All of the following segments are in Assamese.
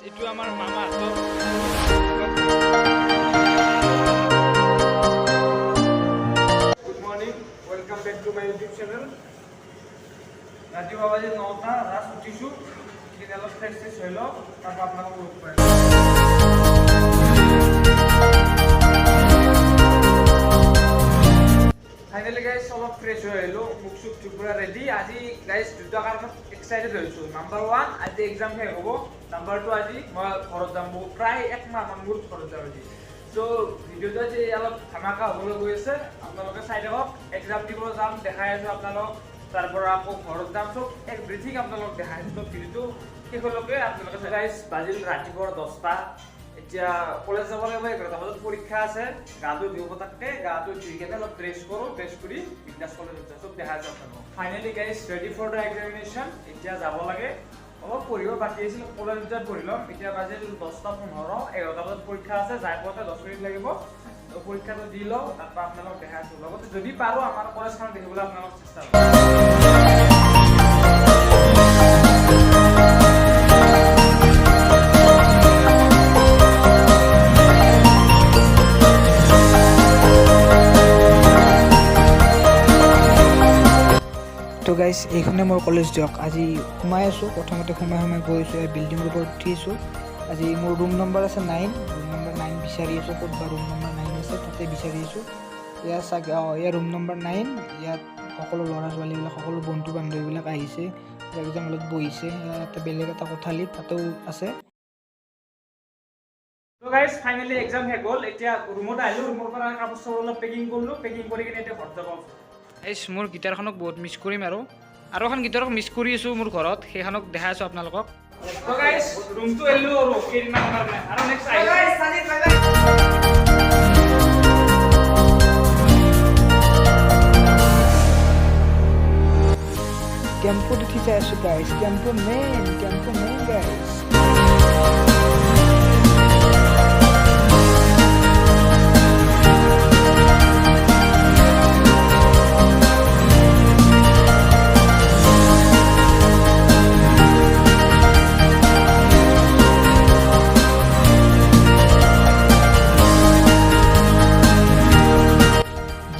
এইটো আমাৰ মামা তো good morning welcome back to my YouTube channel ৰাতিপুৱা বাজি 9টা ৰাত উঠিছোঁ কিন্তু অলপ ফ্ৰেছ হৈ লওঁ তাৰপৰা আপোনালোকক লগ পাই ফাইনেলি গাইজ অলপ ফ্ৰেছ হৈ আহিলোঁ মুখ চুখ পুৰা ৰেডি আজি গাইজ দুটা কাৰণত এক্সাইটেড হৈছোঁ নাম্বাৰ 1 আজি এক্সাম শেষ হ'ব নাম্বাৰ 2 আজি মই ঘৰত যাম প্ৰায় এক মাহমান মোৰ ঘৰত যাম আজি চ' ভিডিঅ'টো আজি অলপ ধামাকা হ'বলৈ গৈ আছে আপোনালোকে চাই থাকক এক্সাম দিব যাম দেখাই আছোঁ আপোনালোকক তাৰপৰা আকৌ ঘৰত যাম চব এভৰিথিং আপোনালোকক দেখাই আছোঁ ভিডিঅ'টো শেষলৈকে আপোনালোকে গাইজ বাজিল ৰাতিপুৱা 10টা এতিয়া কলেজ যাব লাগিব 11টা বজাত পৰীক্ষা আছে গাটো ধুব তাকে গাটো ধুই কেনে অলপ ড্ৰেছ কৰোঁ ড্ৰেছ কৰি বিন্দাছ কলেজত যাওঁ চব দেখা যাওক finally guys ready for the examination এতিয়া যাব লাগে অলপ পঢ়িব বাকী আছিল কলেজত পঢ়ি ল'ম এতিয়া বাজিল 10টা 15 11টা বজাত পৰীক্ষা আছে যাই পোৱাতে 10 মিনিট লাগিব পৰীক্ষাটো দি লওঁ তাৰপৰা আপোনালোকক দেখাই আছোঁ লগতে যদি পাৰোঁ আমাৰ কলেজখন দেখিবলৈ আপোনালোক চেষ্টা কৰিম তো গাইজ এইখনে মোৰ কলেজ দিয়ক আজি সোমাই আছোঁ প্ৰথমতে সোমাই গৈ আছোঁ এই বিল্ডিংৰ ওপৰত উঠি আছোঁ আজি মোৰ ৰুম নম্বৰ আছে 9 ৰুম নম্বৰ 9 বিচাৰি আছোঁ ক'ত বা ৰুম নম্বৰ 9 আছে তাতে বিচাৰি আছোঁ ইয়াৰ চাগে ইয়াৰ ৰুম নম্বৰ 9 ইয়াত সকলো ল'ৰা ছোৱালীবিলাক সকলো বন্ধু বান্ধৱীবিলাক আহিছে এক্সাম হলত বহিছে ইয়াতে বেলেগ এটা কোঠালি তাতেও আছে তো গাইজ ফাইনেলি এক্সাম শেষ হ'ল এতিয়া ৰুমত আহিলোঁ ৰুমৰ পৰা কাপোৰ চাপোৰ অলপ পেকিং কৰিলোঁ পেকিং কৰি কিনে এতিয়া ঘৰত যাব মোৰ গিটাৰখনক বহুত মিছ কৰিম আৰু এখন গিটাৰক মিছ কৰি আছোঁ মোৰ ঘৰত সেইখনক দেখাই আছোঁ আপোনালোকক তো গাইজ ৰুমটো এৰিলোঁ আৰু কেইদিনমানৰ কাৰণে আৰু নেক্সট আহিলোঁ টেম্পোত উঠি যাই আছোঁ গাইজ টেম্পো মেইন গাইজ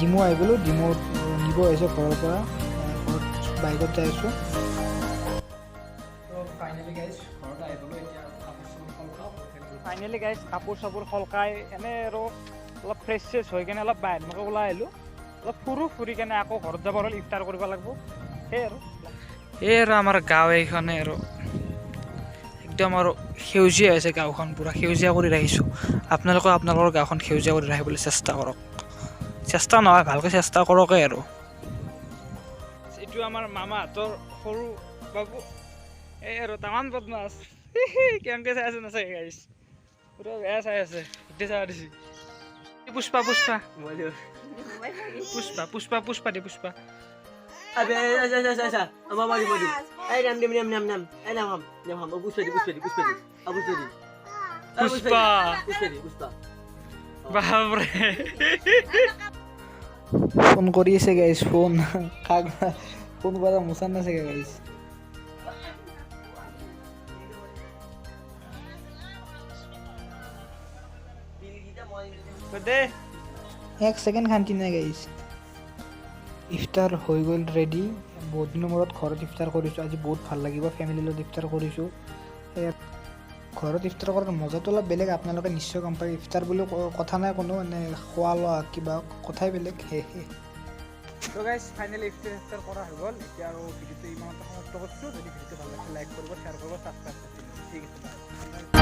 ডিমো আহি গ'লোঁ ডিমো নিব আহিছোঁ ঘৰৰ পৰা ঘৰত বাইকত যাই আছোঁ ফাইনেলি গাইজ কাপোৰ চাপোৰ সলকাই এনে আৰু অলপ ফ্ৰেছ চেছ হৈ কেনে অলপ বাহিৰমুখে ওলাই আহিলোঁ অলপ ফুৰি কেনে আকৌ ঘৰত যাব হ'ল ইফতাৰ কৰিব লাগিব সেই আৰু আমাৰ গাঁও এইখনে আৰু একদম আৰু সেউজীয়া হৈছে গাঁওখন পূৰা সেউজীয়া কৰি ৰাখিছোঁ আপোনালোকৰ গাঁওখন সেউজীয়া কৰি ৰাখিবলৈ চেষ্টা কৰক চেষ্টা নহয় ভালকৈ চেষ্টা কৰকে আৰু এইটো আমাৰ মামাহঁতৰ সৰু বাবু এই আৰু তামান বদমাছ কেনেকৈ চাই আছে নাচাগে গাইছ পুৰা বেয়া চাই আছে গোটেই চাই দিছে পুষ্পা দে Pushpa Abi, asa. Ama maju. Ay, nam. Ay, nam. Puspadi. Pushpa Puspa. বাপৰে ফোন কৰি আছে গাইজ ফোন কৰা মোচা নাচাগে গাইজ দে এক ছেকেণ্ড শান্তি নাই গাইজ ইফতাৰ হৈ গ'ল ৰেডি বহুত দিনৰ মূৰত ঘৰত ইফতাৰ কৰিছোঁ আজি বহুত ভাল লাগিব ফেমিলিৰ লগত ইফতাৰ কৰিছোঁ ঘৰত ইফতাৰ কৰাৰ মজাটো অলপ বেলেগ আপোনালোকে নিশ্চয় গম পায় ইফতাৰ বুলি কথা নাই কোনো মানে খোৱা লোৱা কিবা কথাই বেলেগ তো গাইজ ফাইনেলি ইফতাৰ কৰা হৈ গ'ল এতিয়া আৰু ভিডিঅ'টো ইমানতে সমাপ্ত কৰিছোঁ যদি ভিডিঅ'টো ভাল লাগিছে লাইক কৰিব শ্বেয়াৰ কৰিব ছাবস্ক্ৰাইব কৰিব ঠিক আছে